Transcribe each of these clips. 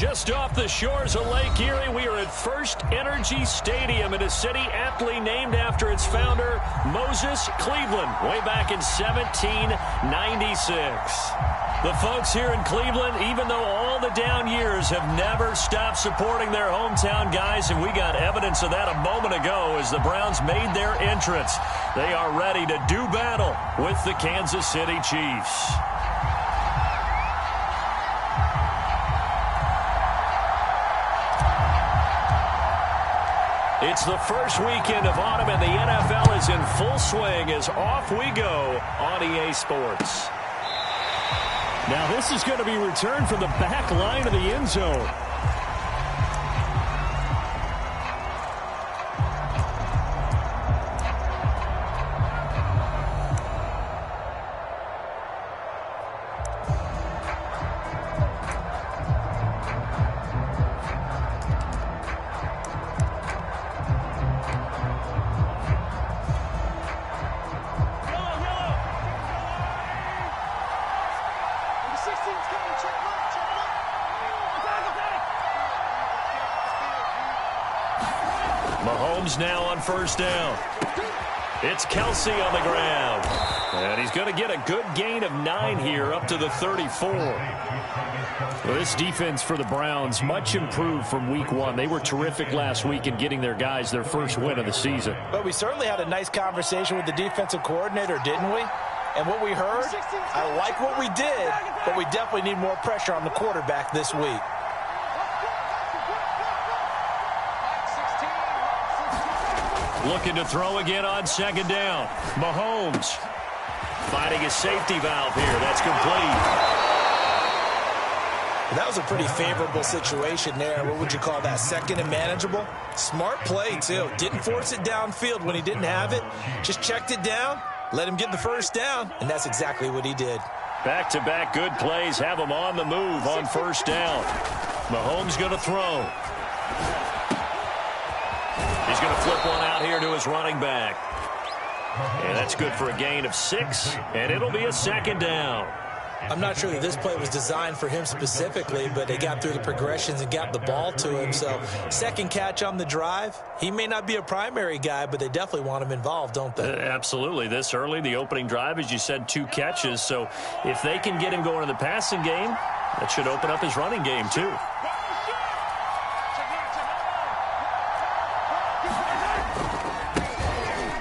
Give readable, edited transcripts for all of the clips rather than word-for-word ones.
Just off the shores of Lake Erie, we are at First Energy Stadium in a city aptly named after its founder, Moses Cleveland, way back in 1796. The folks here in Cleveland, even though all the down years, have never stopped supporting their hometown guys, and we got evidence of that a moment ago as the Browns made their entrance. They are ready to do battle with the Kansas City Chiefs. It's the first weekend of autumn, and the NFL is in full swing as off we go on EA Sports. Now this is going to be returned from the back line of the end zone. Mahomes now on first down. It's Kelsey on the ground. And he's going to get a good gain of 9 here up to the 34. Well, this defense for the Browns, much improved from week 1. They were terrific last week in getting their guys their first win of the season. But we certainly had a nice conversation with the defensive coordinator, didn't we? And what we heard, I like what we did, but we definitely need more pressure on the quarterback this week. Looking to throw again on second down. Mahomes finding a safety valve here. That's complete. That was a pretty favorable situation there. What would you call that? Second and manageable? Smart play, too. Didn't force it downfield when he didn't have it. Just checked it down, let him get the first down, and that's exactly what he did. Back-to-back good plays have him on the move on first down. Mahomes going to throw. He's going to flip one out here to his running back. And that's good for a gain of 6, and it'll be a second down. I'm not sure that this play was designed for him specifically, but they got through the progressions and got the ball to him. So second catch on the drive. He may not be a primary guy, but they definitely want him involved, don't they? Absolutely. This early, the opening drive, as you said, 2 catches. So if they can get him going in the passing game, that should open up his running game too.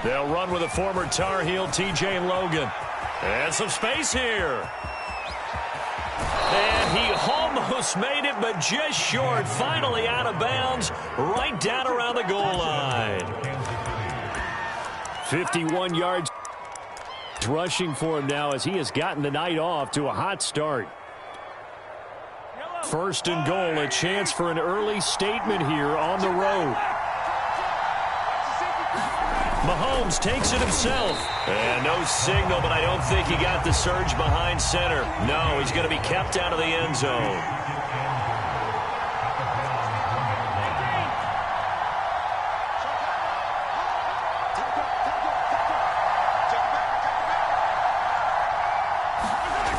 They'll run with a former Tar Heel, TJ Logan. And some space here. And he almost made it, but just short. Finally out of bounds, right down around the goal line. 51 yards rushing for him now as he has gotten the night off to a hot start. First and goal, a chance for an early statement here on the road. Mahomes takes it himself. And no signal, but I don't think he got the surge behind center. No, he's going to be kept out of the end zone.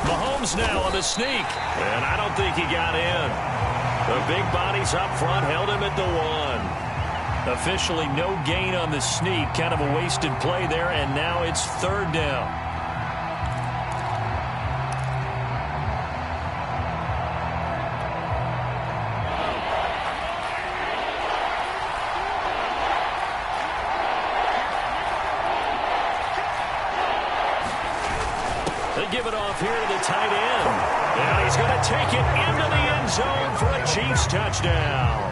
Mahomes now on the sneak. And I don't think he got in. The big bodies up front held him at the 1. Officially no gain on the sneak. Kind of a wasted play there, and now it's third down. They give it off here to the tight end. And he's going to take it into the end zone for a Chiefs touchdown.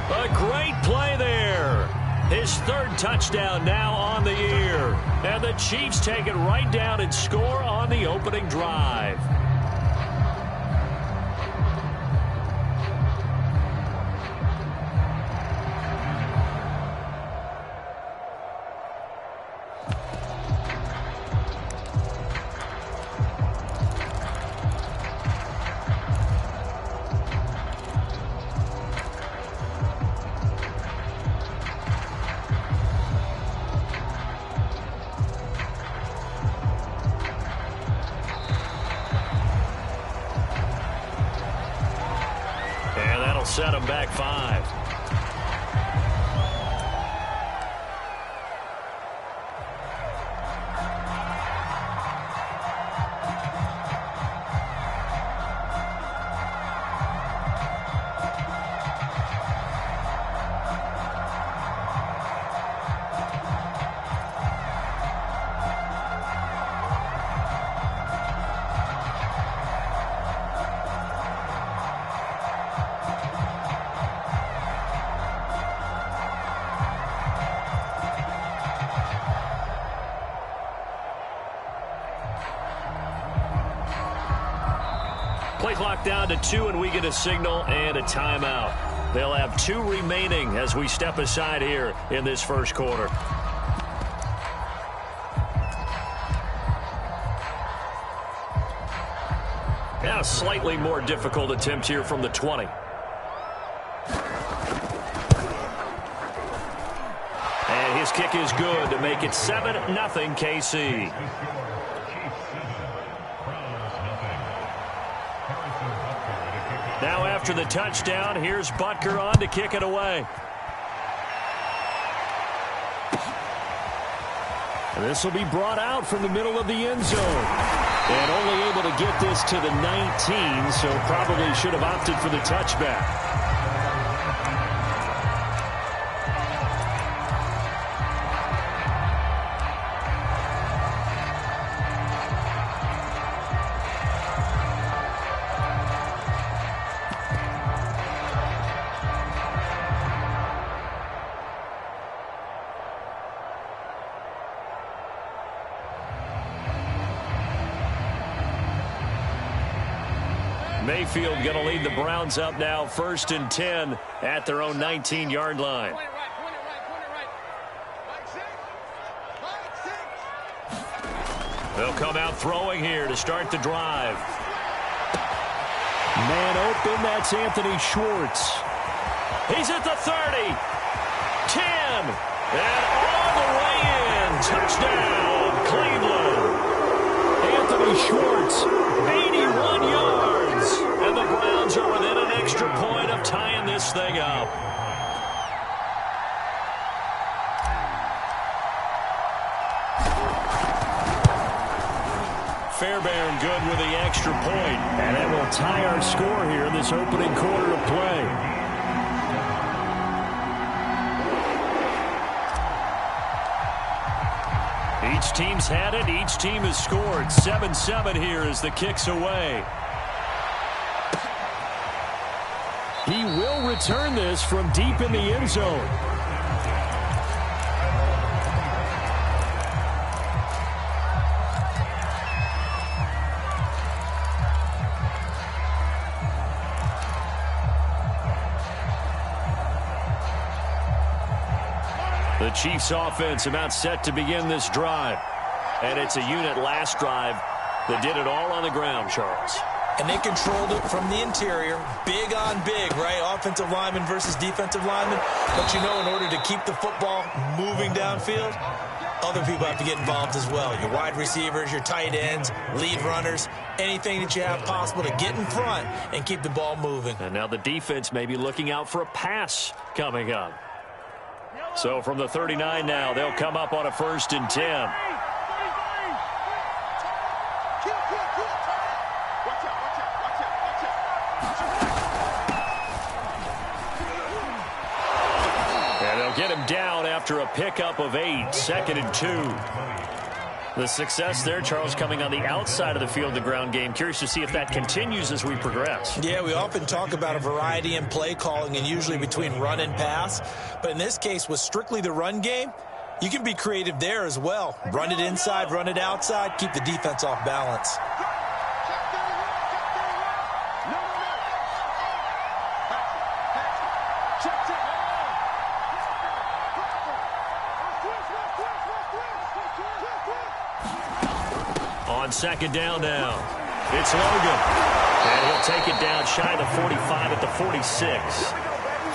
A great play there. His 3rd touchdown now on the year. And the Chiefs take it right down and score on the opening drive. set them back 5. Play clock down to 2, and we get a signal and a timeout. They'll have 2 remaining as we step aside here in this first quarter. Now, a slightly more difficult attempt here from the 20. And his kick is good to make it 7-0 KC. Now after the touchdown, here's Butker on to kick it away. And this will be brought out from the middle of the end zone. And only able to get this to the 19, so probably should have opted for the touchback. Mayfield going to lead the Browns up now, 1st and 10 at their own 19-yard line. They'll come out throwing here to start the drive. Man open, that's Anthony Schwartz. He's at the 30, 10, and all the way in. Touchdown, Cleveland. Anthony Schwartz, 81 yards. And the Browns are within an extra point of tying this thing up. Fairbairn good with the extra point. And that will tie our score here in this opening quarter of play. Each team's had it. Each team has scored. 7-7 here as the kick's away. He will return this from deep in the end zone. The Chiefs offense about set to begin this drive. And it's a unit last drive that did it all on the ground, Charles. And they controlled it from the interior, big on big, right? Offensive lineman versus defensive lineman. But you know, in order to keep the football moving downfield, other people have to get involved as well. Your wide receivers, your tight ends, lead runners, anything that you have possible to get in front and keep the ball moving. And now the defense may be looking out for a pass coming up. So from the 39 now, they'll come up on a 1st and 10. Get him down after a pickup of 8, 2nd and 2. The success there, Charles, coming on the outside of the field, the ground game. Curious to see if that continues as we progress. Yeah, we often talk about a variety in play calling and usually between run and pass. But in this case, with strictly the run game, you can be creative there as well. Run it inside, run it outside, keep the defense off balance. On 2nd down now, it's Logan. And he'll take it down shy of the 45 at the 46.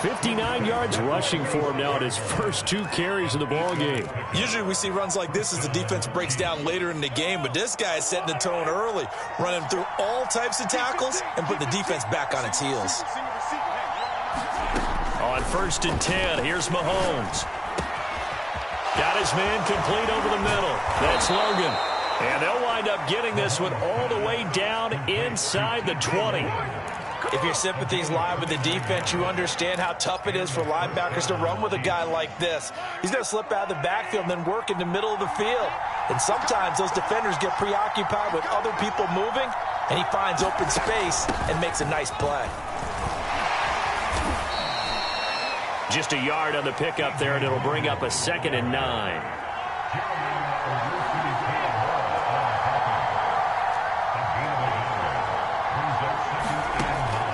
59 yards rushing for him now at his first 2 carries of the ball game. Usually we see runs like this as the defense breaks down later in the game, but this guy is setting the tone early, running through all types of tackles and putting the defense back on its heels. On 1st and 10, here's Mahomes. Got his man complete over the middle. That's Logan. And they'll wind up getting this one all the way down inside the 20. If your sympathies lie with the defense, you understand how tough it is for linebackers to run with a guy like this. He's going to slip out of the backfield and then work in the middle of the field. And sometimes those defenders get preoccupied with other people moving, and he finds open space and makes a nice play. Just a yard on the pickup there, and it'll bring up a 2nd and 9.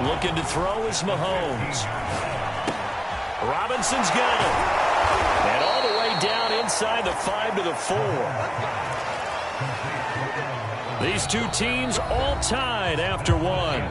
Looking to throw is Mahomes. Robinson's got it. And all the way down inside the 5 to the 4. These two teams all tied after one.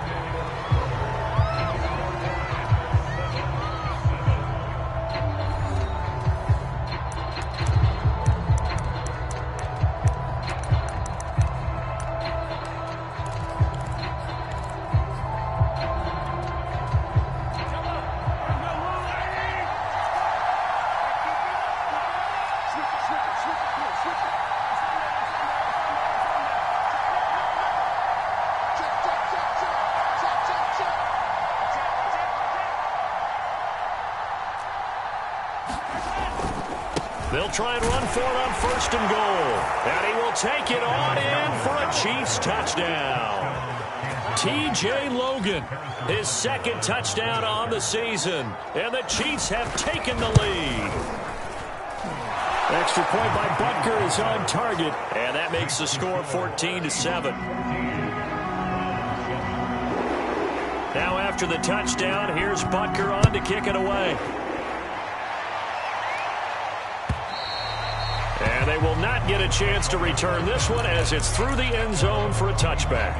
They'll try and run for it on 1st and goal. And he will take it on in for a Chiefs touchdown. T.J. Logan, his 2nd touchdown on the season. And the Chiefs have taken the lead. Extra point by Butker is on target. And that makes the score 14-7. Now after the touchdown, here's Butker on to kick it away. And they will not get a chance to return this one as it's through the end zone for a touchback.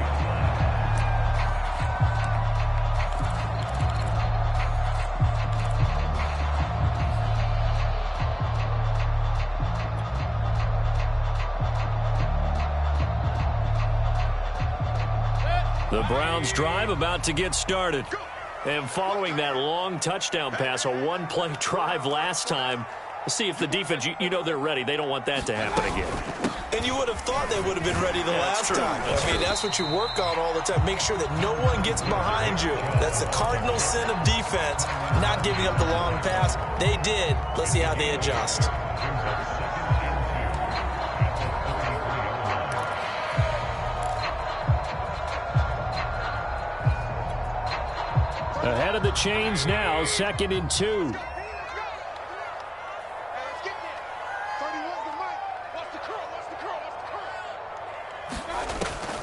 The Browns drive about to get started. And following that long touchdown pass, a one-play drive last time, see if the defense, you know they're ready. They don't want that to happen again. And you would have thought they would have been ready the last time. That's what you work on all the time. Make sure that no one gets behind you. That's the cardinal sin of defense, not giving up the long pass. They did. Let's see how they adjust. Ahead of the chains now, 2nd and 2.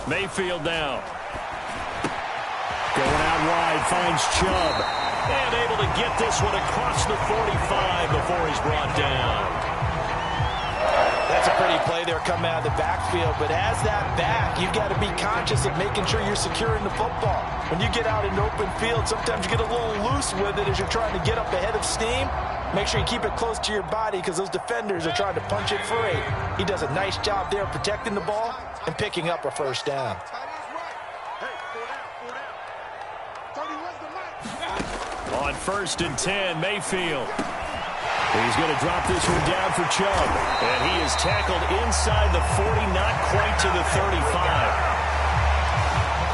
Mayfield now. Going out wide, finds Chubb. And able to get this one across the 45 before he's brought down. That's a pretty play there coming out of the backfield. But as that back, you've got to be conscious of making sure you're securing the football. When you get out in open field, sometimes you get a little loose with it as you're trying to get up ahead of steam. Make sure you keep it close to your body because those defenders are trying to punch it free. He does a nice job there protecting the ball and picking up a 1st down. On 1st and 10, Mayfield. He's going to drop this one down for Chubb. And he is tackled inside the 40, not quite to the 35.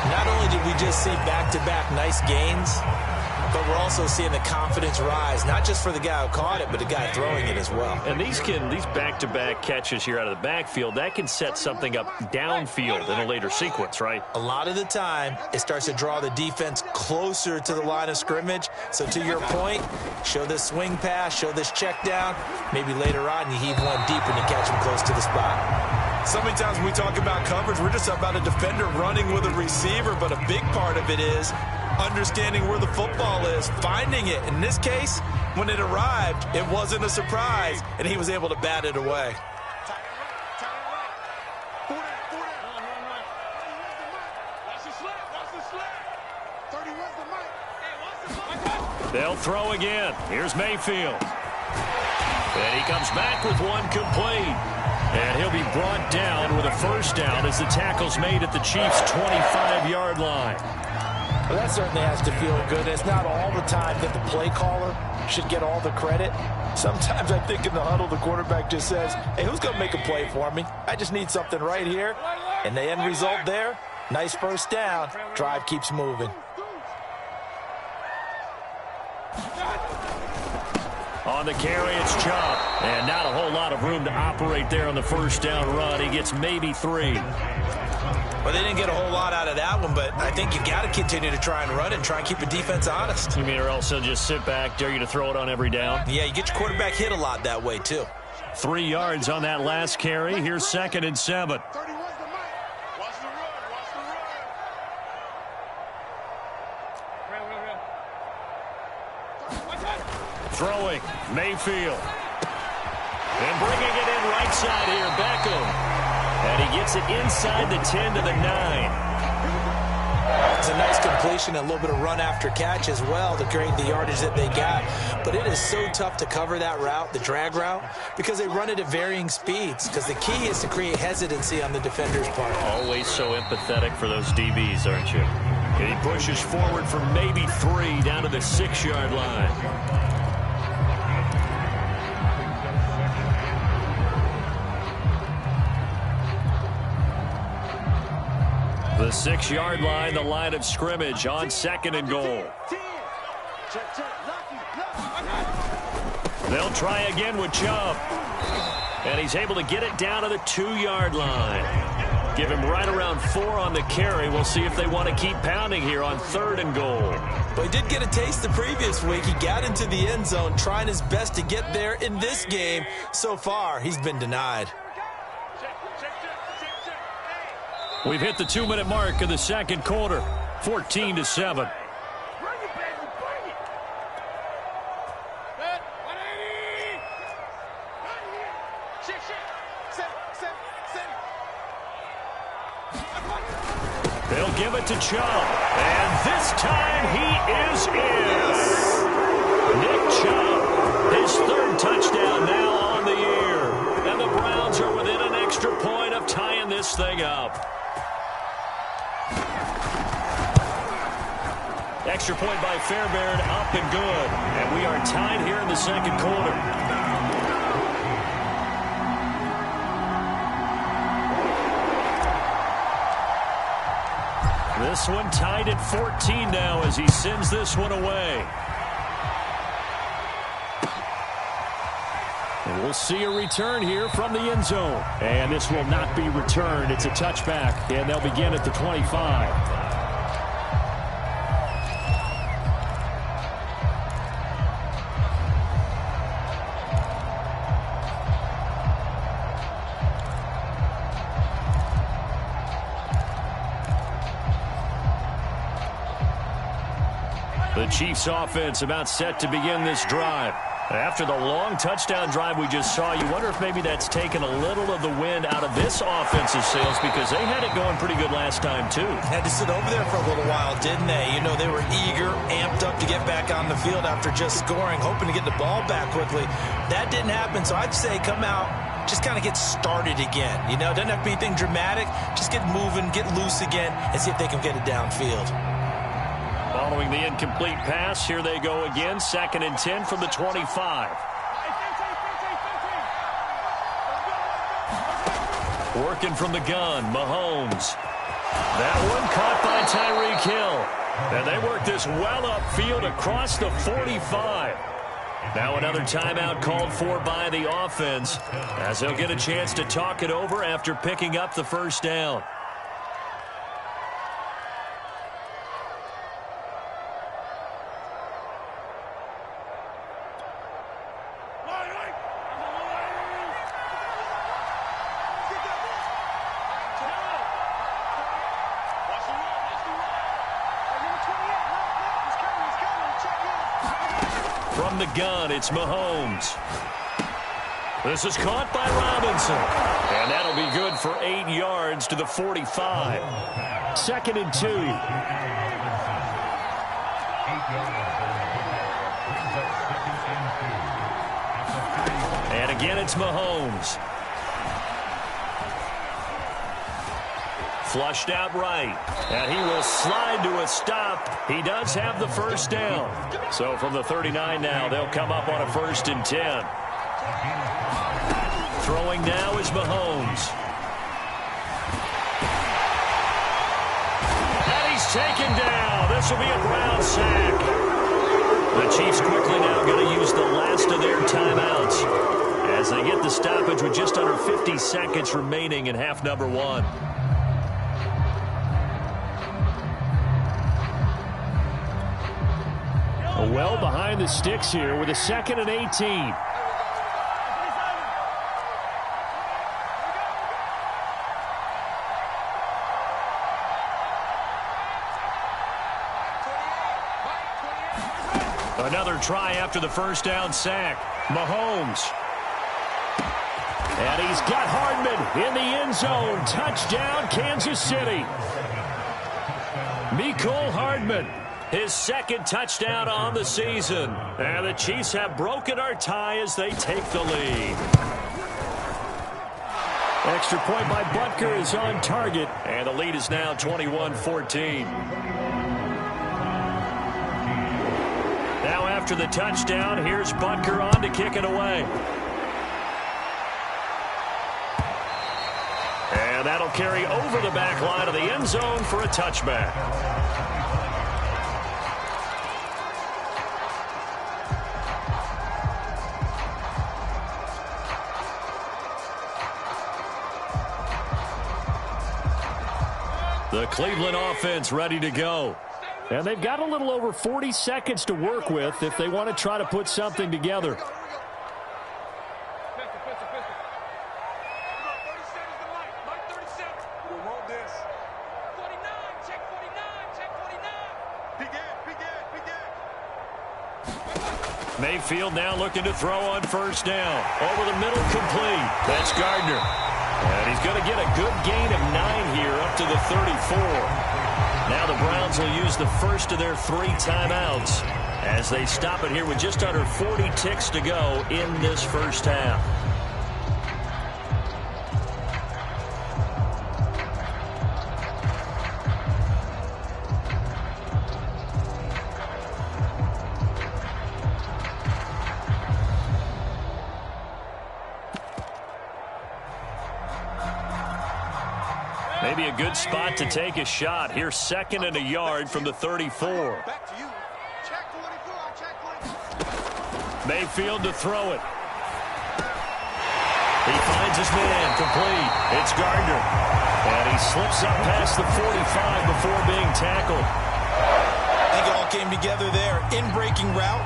Not only did we just see back-to-back nice gains, but we're also seeing the confidence rise, not just for the guy who caught it, but the guy throwing it as well. And these back-to-back catches here out of the backfield, that can set something up downfield in a later sequence, right? A lot of the time, it starts to draw the defense closer to the line of scrimmage. So to your point, show this swing pass, show this check down. Maybe later on, you heave one deep and you catch him close to the spot. So many times when we talk about coverage, we're just about a defender running with a receiver, but a big part of it is understanding where the football is, finding it. In this case, when it arrived, it wasn't a surprise, and he was able to bat it away. They'll throw again. Here's Mayfield. And he comes back with one complete. And he'll be brought down with a 1st down as the tackle's made at the Chiefs' 25-yard line. Well, that certainly has to feel good. It's not all the time that the play caller should get all the credit. Sometimes I think in the huddle, the quarterback just says, hey, who's going to make a play for me? I just need something right here. And the end result there, nice first down. Drive keeps moving. On the carry, it's Chubb. And not a whole lot of room to operate there on the first down run. He gets maybe 3. Well, they didn't get a whole lot out of that one, but I think you got to continue to try and run and try and keep the defense honest. You mean, or else they'll just sit back, dare you to throw it on every down? Yeah, you get your quarterback hit a lot that way, too. 3 yards on that last carry. Here's 2nd and 7. Throwing, Mayfield. And bringing it in right side here, Beckham. And he gets it inside the 10 to the 9. It's a nice completion, a little bit of run after catch as well to create the yardage that they got. But it is so tough to cover that route, the drag route, because they run it at varying speeds. Because the key is to create hesitancy on the defender's part. Always so empathetic for those DBs, aren't you? And he pushes forward for maybe 3 down to the 6-yard line. The 6-yard line, the line of scrimmage on 2nd and goal. They'll try again with Chubb. And he's able to get it down to the 2-yard line. Give him right around 4 on the carry. We'll see if they want to keep pounding here on 3rd and goal. But he did get a taste the previous week. He got into the end zone, trying his best to get there in this game. So far, he's been denied. We've hit the 2-minute mark of the second quarter, 14-7. They'll give it to Chubb, and this time he is in. Nick Chubb, his 3rd touchdown now on the year. And the Browns are within an extra point of tying this thing up. Extra point by Fairbairn, up and good. And we are tied here in the second quarter. This one tied at 14 now as he sends this one away. And we'll see a return here from the end zone. And this will not be returned. It's a touchback, and they'll begin at the 25. The Chiefs offense about set to begin this drive. After the long touchdown drive we just saw, you wonder if maybe that's taken a little of the wind out of this offensive sails, because they had it going pretty good last time, too. Had to sit over there for a little while, didn't they? You know, they were eager, amped up to get back on the field after just scoring, hoping to get the ball back quickly. That didn't happen, so I'd say come out, just kind of get started again. You know, doesn't have to be anything dramatic. Just get moving, get loose again, and see if they can get it downfield. Following the incomplete pass, here they go again. 2nd and 10 from the 25. Working from the gun, Mahomes. That one caught by Tyreek Hill. And they work this well upfield across the 45. Now another timeout called for by the offense, as they'll get a chance to talk it over after picking up the first down. From the gun, it's Mahomes. This is caught by Robinson. And that'll be good for 8 yards to the 45. 2nd and 2. And again, it's Mahomes. Flushed out right. And he will slide to a stop. He does have the first down. So from the 39 now, they'll come up on a 1st and 10. Throwing now is Mahomes. And he's taken down. This will be a Brown sack. The Chiefs quickly now going to use the last of their timeouts as they get the stoppage with just under 50 seconds remaining in half number 1. Well behind the sticks here with a 2nd and 18. Another try after the first down sack. Mahomes. And he's got Hardman in the end zone. Touchdown, Kansas City. Mecole Hardman, his 2nd touchdown on the season. And the Chiefs have broken our tie as they take the lead. Extra point by Butker is on target. And the lead is now 21-14. Now after the touchdown, here's Butker on to kick it away. And that'll carry over the back line of the end zone for a touchback. The Cleveland offense ready to go. And they've got a little over 40 seconds to work with if they want to try to put something together. Mayfield now looking to throw on 1st down. Over the middle, complete. That's Gardner. And he's going to get a good gain of 9 here up to the 34. Now the Browns will use the first of their 3 timeouts as they stop it here with just under 40 ticks to go in this first half. Maybe a good spot to take a shot. Here's 2nd and a yard from the 34. Mayfield to throw it. He finds his man, complete. It's Gardner. And he slips up past the 45 before being tackled. I think it all came together there. In-breaking route,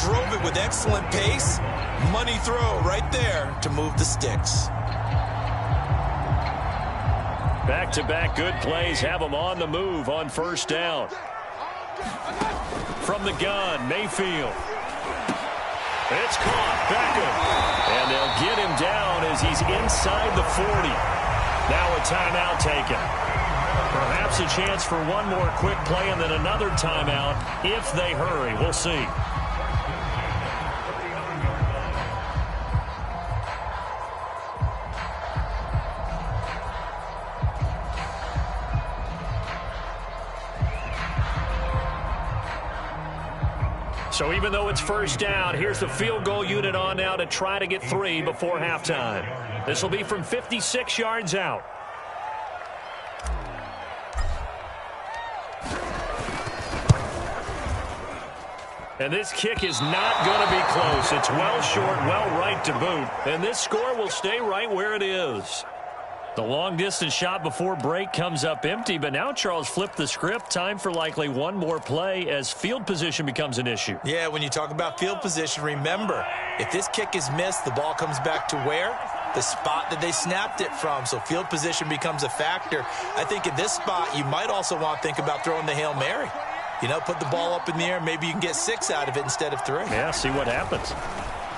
drove it with excellent pace. Money throw right there to move the sticks. Back-to-back good plays have them on the move on 1st down. From the gun, Mayfield. It's caught. Beckham. And they'll get him down as he's inside the 40. Now a timeout taken. Perhaps a chance for one more quick play and then another timeout if they hurry. We'll see. So even though it's 1st down, here's the field goal unit on now to try to get 3 before halftime. This will be from 56 yards out. And this kick is not going to be close. It's well short, well right to boot. And this score will stay right where it is. The long-distance shot before break comes up empty, but now Charles flipped the script. Time for likely one more play as field position becomes an issue. Yeah, when you talk about field position, remember, if this kick is missed, the ball comes back to where? The spot that they snapped it from. So field position becomes a factor. I think at this spot, you might also want to think about throwing the Hail Mary. You know, put the ball up in the air. Maybe you can get 6 out of it instead of 3. Yeah, see what happens.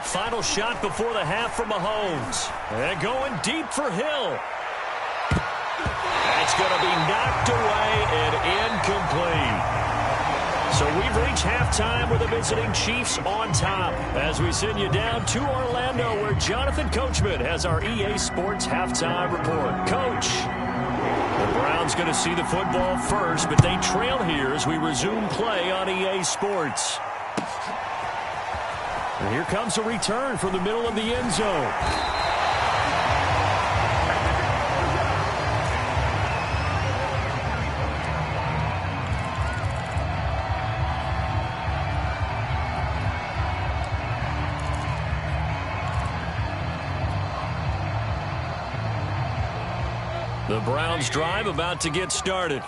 Final shot before the half from Mahomes. And going deep for Hill. That's going to be knocked away and incomplete. So we've reached halftime with the visiting Chiefs on top as we send you down to Orlando where Jonathan Coachman has our EA Sports halftime report. Coach, the Browns going to see the football first, but they trail here as we resume play on EA Sports. And here comes a return from the middle of the end zone. The Browns drive about to get started.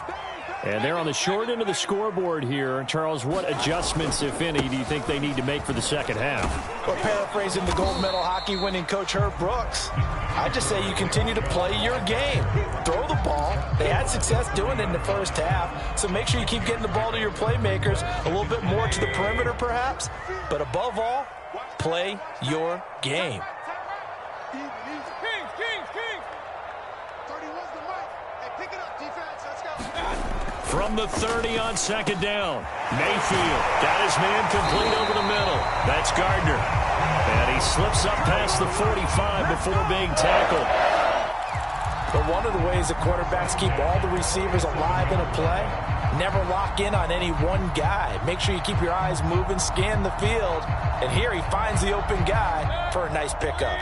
And they're on the short end of the scoreboard here. Charles, what adjustments, if any, do you think they need to make for the second half? Well, paraphrasing the gold medal hockey winning coach Herb Brooks, I just say you continue to play your game. Throw the ball. They had success doing it in the first half, so make sure you keep getting the ball to your playmakers, a little bit more to the perimeter perhaps, but above all, play your game. From the 30 on second down, Mayfield got his man complete over the middle. That's Gardner. And he slips up past the 45 before being tackled. But one of the ways the quarterbacks keep all the receivers alive in a play, never lock in on any one guy. Make sure you keep your eyes moving, scan the field. And here he finds the open guy for a nice pickup.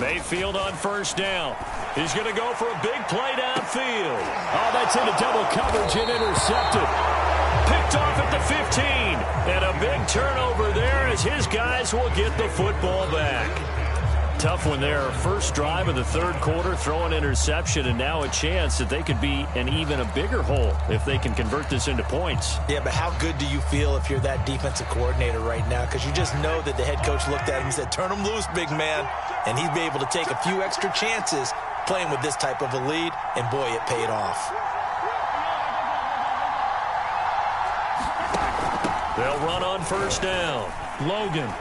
Mayfield on first down. He's going to go for a big play downfield. Oh, that's into double coverage and intercepted. Picked off at the 15. And a big turnover there as his guys will get the football back. Tough one there. First drive of the third quarter, throw an interception, and now a chance that they could be in even a bigger hole if they can convert this into points. Yeah, but how good do you feel if you're that defensive coordinator right now? Because you just know that the head coach looked at him and said, turn him loose, big man. And he'd be able to take a few extra chances playing with this type of a lead, and boy, it paid off. They'll run on first down. Logan.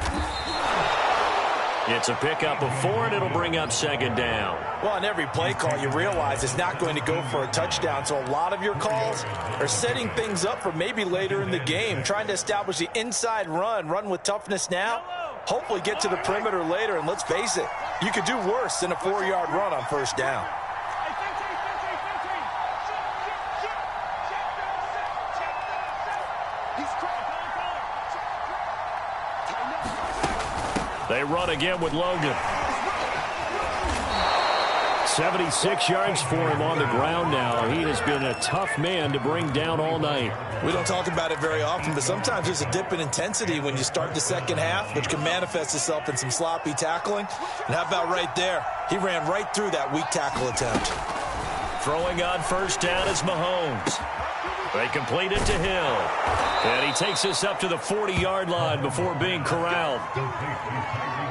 It's a pickup of 4, and it'll bring up second down. Well, on every play call, you realize it's not going to go for a touchdown, so a lot of your calls are setting things up for maybe later in the game, trying to establish the inside run with toughness now, hopefully get to the perimeter later, and let's face it, you could do worse than a 4-yard run on first down. They run again with Logan. 76 yards for him on the ground now. He has been a tough man to bring down all night. We don't talk about it very often, but sometimes there's a dip in intensity when you start the second half, which can manifest itself in some sloppy tackling. And how about right there? He ran right through that weak tackle attempt. Throwing on first down is Mahomes. They complete it to Hill. And he takes us up to the 40-yard line before being corralled.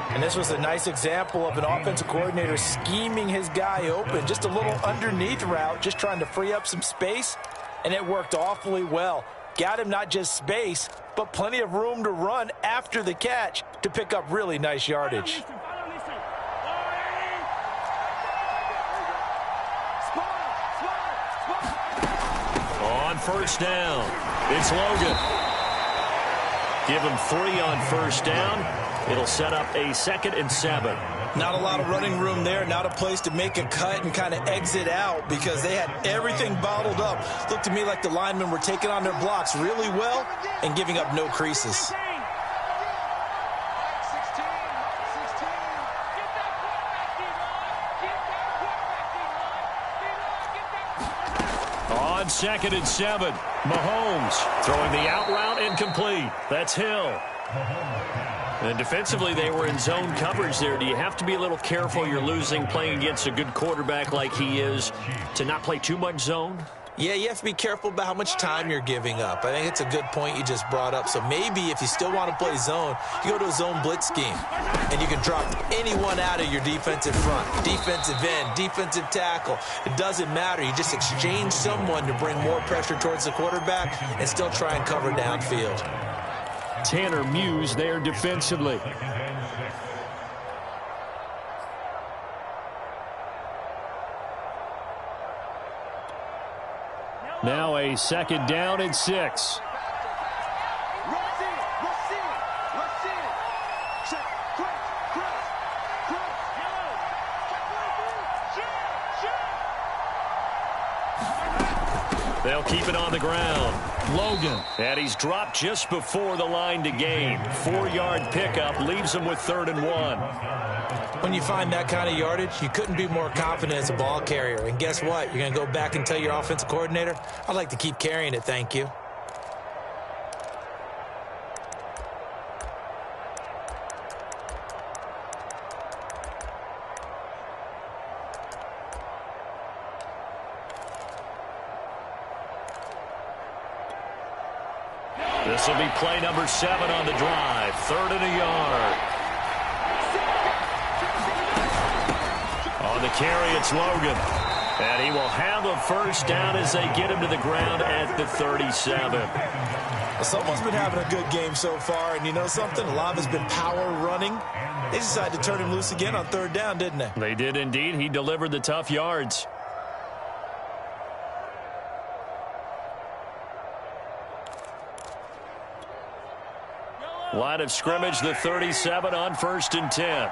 And this was a nice example of an offensive coordinator scheming his guy open. Just a little underneath route, just trying to free up some space. And it worked awfully well. Got him not just space, but plenty of room to run after the catch to pick up really nice yardage. On first down, it's Logan. Give him 3 on first down. It'll set up a 2nd and 7. Not a lot of running room there, not a place to make a cut and kind of exit out because they had everything bottled up. Looked to me like the linemen were taking on their blocks really well and giving up no creases. On 2nd and 7, Mahomes throwing the out route incomplete. That's Hill. And defensively, they were in zone coverage there. Do you have to be a little careful? You're losing, playing against a good quarterback like he is, to not play too much zone? Yeah, you have to be careful about how much time you're giving up. I think it's a good point you just brought up. So maybe if you still want to play zone, you go to a zone blitz scheme. And you can drop anyone out of your defensive front, defensive end, defensive tackle. It doesn't matter. You just exchange someone to bring more pressure towards the quarterback and still try and cover downfield. Tanner Muse there defensively. Now a 2nd down and 6. They'll keep it on the ground. Logan. And he's dropped just before the line to gain. 4-yard pickup leaves him with 3rd and 1. When you find that kind of yardage, you couldn't be more confident as a ball carrier. And guess what? You're going to go back and tell your offensive coordinator, I'd like to keep carrying it, thank you. This will be play number 7 on the drive. 3rd and a yard. On the carry, it's Logan. And he will have a 1st down as they get him to the ground at the 37. Well, someone's been having a good game so far, and you know something? A lot of it's been power running. They decided to turn him loose again on 3rd down, didn't they? They did indeed. He delivered the tough yards. Line of scrimmage, the 37 on 1st and 10.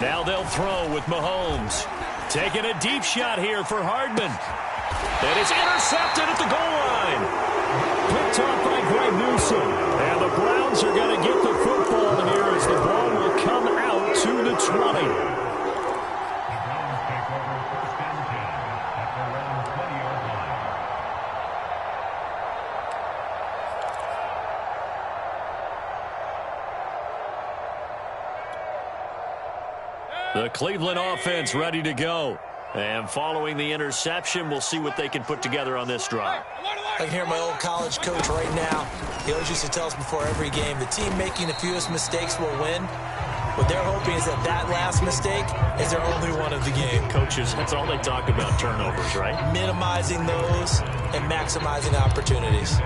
Now they'll throw with Mahomes. Taking a deep shot here for Hardman. And it's intercepted at the goal line. Picked off by Greg Newsom. And the Browns are going to get the football here as the ball will come out to the 20. The Cleveland offense ready to go. And following the interception, we'll see what they can put together on this drive. I can hear my old college coach right now. He always used to tell us before every game, the team making the fewest mistakes will win. What they're hoping is that that last mistake is their only one of the game. Coaches, that's all they talk about, turnovers, right? Minimizing those and maximizing opportunities.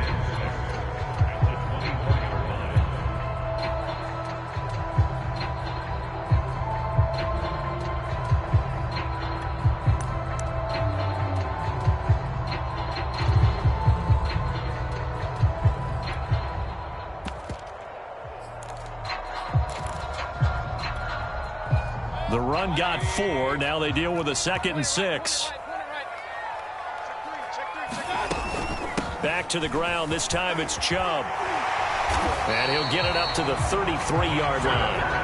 The run got 4. Now they deal with a 2nd and 6. Back to the ground. This time it's Chubb. And he'll get it up to the 33-yard line.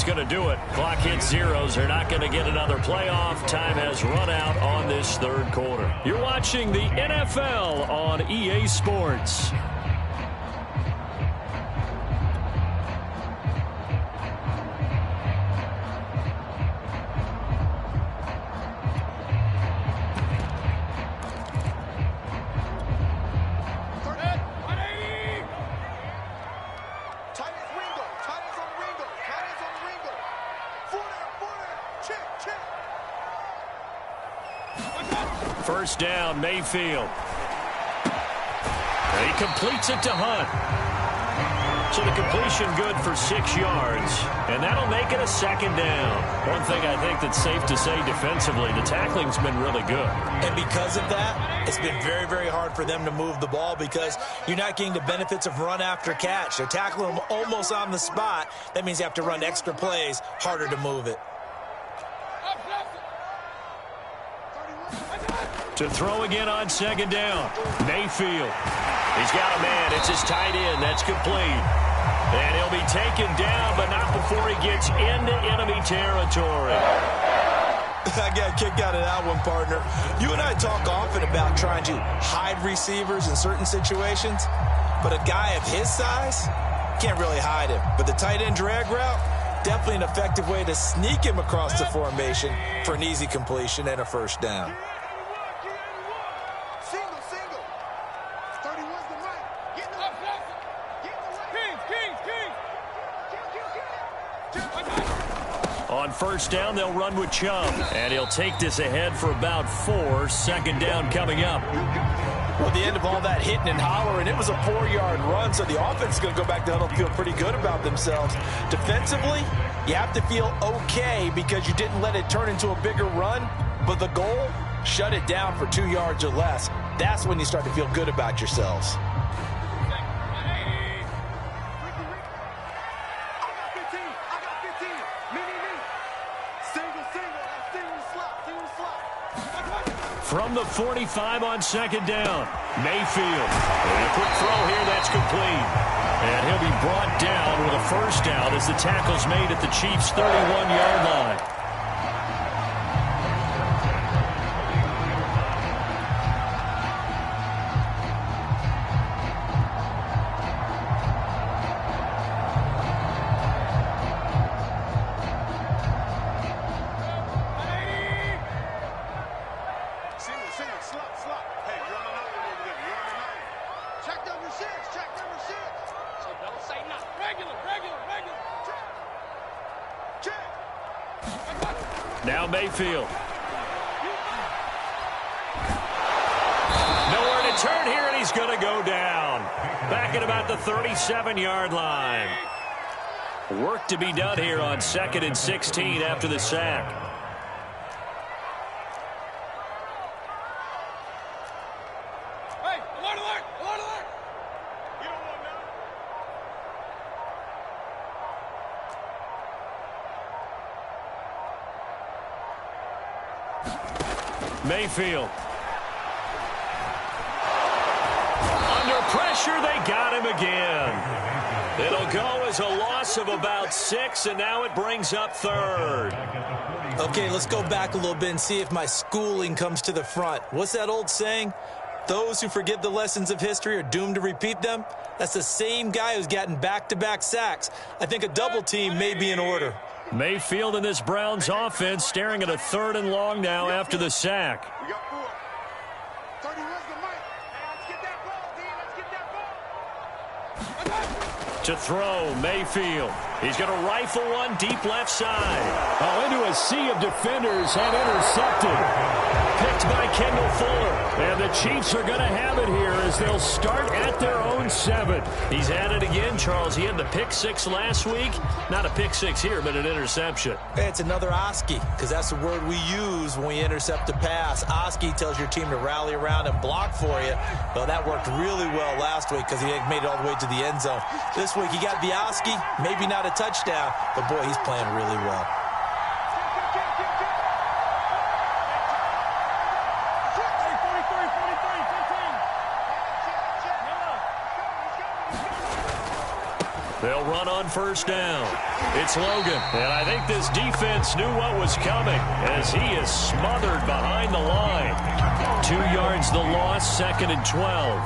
Going to do it. Clock hits zeros. They're not going to get another playoff. Time has run out on this 3rd quarter. You're watching the NFL on EA Sports. First down, Mayfield. And he completes it to Hunt. So the completion good for 6 yards. And that'll make it a 2nd down. One thing I think that's safe to say defensively, the tackling's been really good. And because of that, it's been very, very hard for them to move the ball because you're not getting the benefits of run after catch. They're tackling them almost on the spot. That means you have to run extra plays, harder to move it. To throw again on 2nd down. Mayfield. He's got a man. It's his tight end. That's complete. And he'll be taken down, but not before he gets into enemy territory. I got kicked out of that one, partner. You and I talk often about trying to hide receivers in certain situations, but a guy of his size can't really hide him. But the tight end drag route, definitely an effective way to sneak him across the formation for an easy completion and a 1st down. On first down, they'll run with Chubb, and he'll take this ahead for about 4. Second down coming up. Well, at the end of all that hitting and hollering, it was a 4-yard run, so the offense is going to go back to huddle and feel pretty good about themselves. Defensively, you have to feel okay because you didn't let it turn into a bigger run, but the goal, shut it down for 2 yards or less. That's when you start to feel good about yourselves. From the 45 on second down, Mayfield. And a quick throw here, that's complete. And he'll be brought down with a first down as the tackle's made at the Chiefs' 31-yard line. Now Mayfield. Nowhere to turn here, and he's going to go down. Back at about the 37-yard line. Work to be done here on 2nd and 16 after the sack. Hey, alert, alert, alert, alert. You don't want none. Mayfield. Under pressure, they got him again. It'll go as a loss of about 6, and now it brings up 3rd. Okay, let's go back a little bit and see if my schooling comes to the front. What's that old saying? Those who forget the lessons of history are doomed to repeat them. That's the same guy who's gotten back-to-back sacks. I think a double team may be in order. Mayfield in this Browns offense staring at a 3rd and long now after the sack. We got 4. 30, where's the mic? Hey, let's get that ball, D. Let's get that ball. To throw, Mayfield. He's going to rifle one deep left side. Oh, into a sea of defenders and intercepted. Picked by Kendall Fuller. And the Chiefs are going to have it here as they'll start at their own 7. He's at it again, Charles. He had the pick 6 last week. Not a pick 6 here, but an interception. Hey, it's another Oski, because that's the word we use when we intercept a pass. Oski tells your team to rally around and block for you. Well, that worked really well last week because he made it all the way to the end zone. This week, he got the Oski, maybe not a touchdown, but boy, he's playing really well. They'll run on first down. It's Logan. And I think this defense knew what was coming as he is smothered behind the line. 2 yards the loss, 2nd and 12.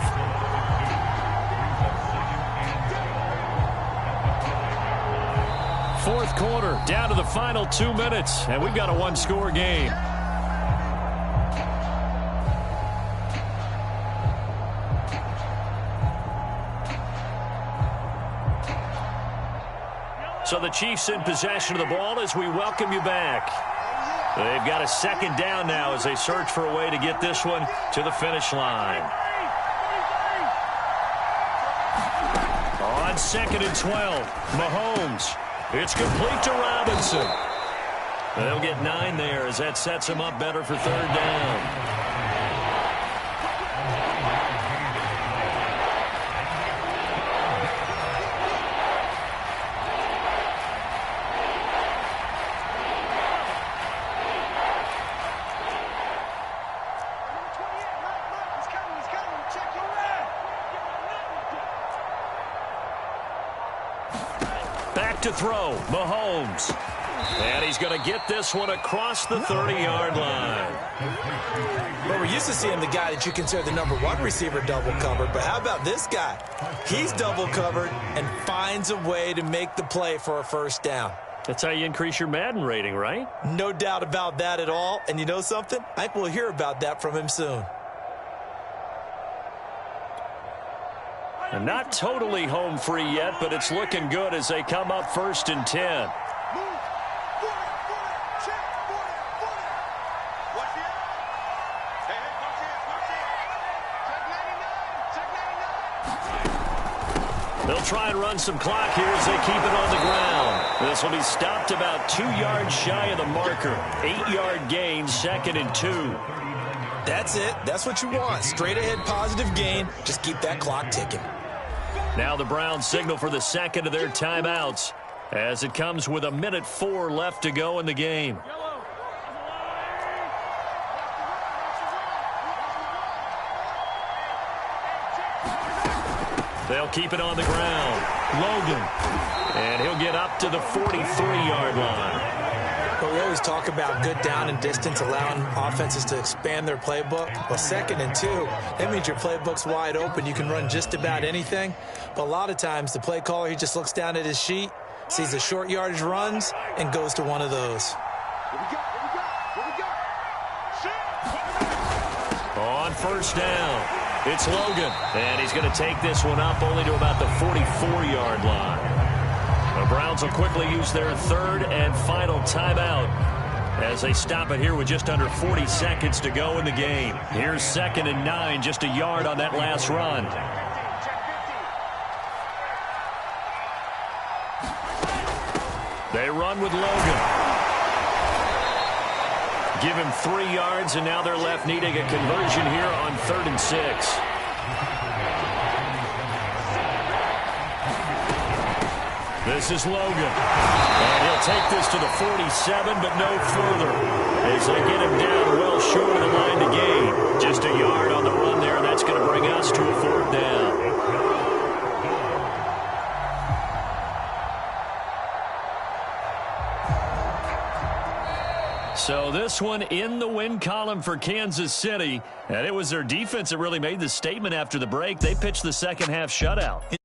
Fourth quarter, down to the final 2 minutes, and we've got a 1-score game. So the Chiefs in possession of the ball as we welcome you back. They've got a 2nd down now as they search for a way to get this one to the finish line. On 2nd and 12, Mahomes. It's complete to Robinson. They'll get 9 there as that sets him up better for 3rd down. To throw, Mahomes. And he's going to get this one across the 30-yard line. Well, we're used to seeing the guy that you consider the #1 receiver double covered, but how about this guy? He's double covered and finds a way to make the play for a first down. That's how you increase your Madden rating, right? No doubt about that at all. And you know something? I think we'll hear about that from him soon. And not totally home free yet, but it's looking good as they come up 1st and 10. They'll try and run some clock here as they keep it on the ground. This will be stopped about 2 yards shy of the marker. 8-yard gain, 2nd and 2. That's it. That's what you want. Straight ahead positive gain. Just keep that clock ticking. Now the Browns signal for the second of their timeouts as it comes with 1:04 left to go in the game. They'll keep it on the ground. Logan. And he'll get up to the 43-yard line. But we always talk about good down and distance, allowing offenses to expand their playbook. Well, 2nd and 2, that means your playbook's wide open. You can run just about anything. But a lot of times, the play caller, he just looks down at his sheet, sees the short yardage runs, and goes to one of those. On 1st down. It's Logan, and he's going to take this one up only to about the 44-yard line. The Browns will quickly use their 3rd and final timeout as they stop it here with just under 40 seconds to go in the game. Here's 2nd and 9, just a yard on that last run. They run with Logan. Give him 3 yards, and now they're left needing a conversion here on 3rd and 6. This is Logan. And he'll take this to the 47, but no further. As they get him down well short of the line to gain. Just a yard on the run there, and that's going to bring us to a 4th down. So this one in the win column for Kansas City. And it was their defense that really made the statement after the break. They pitched the second half shutout.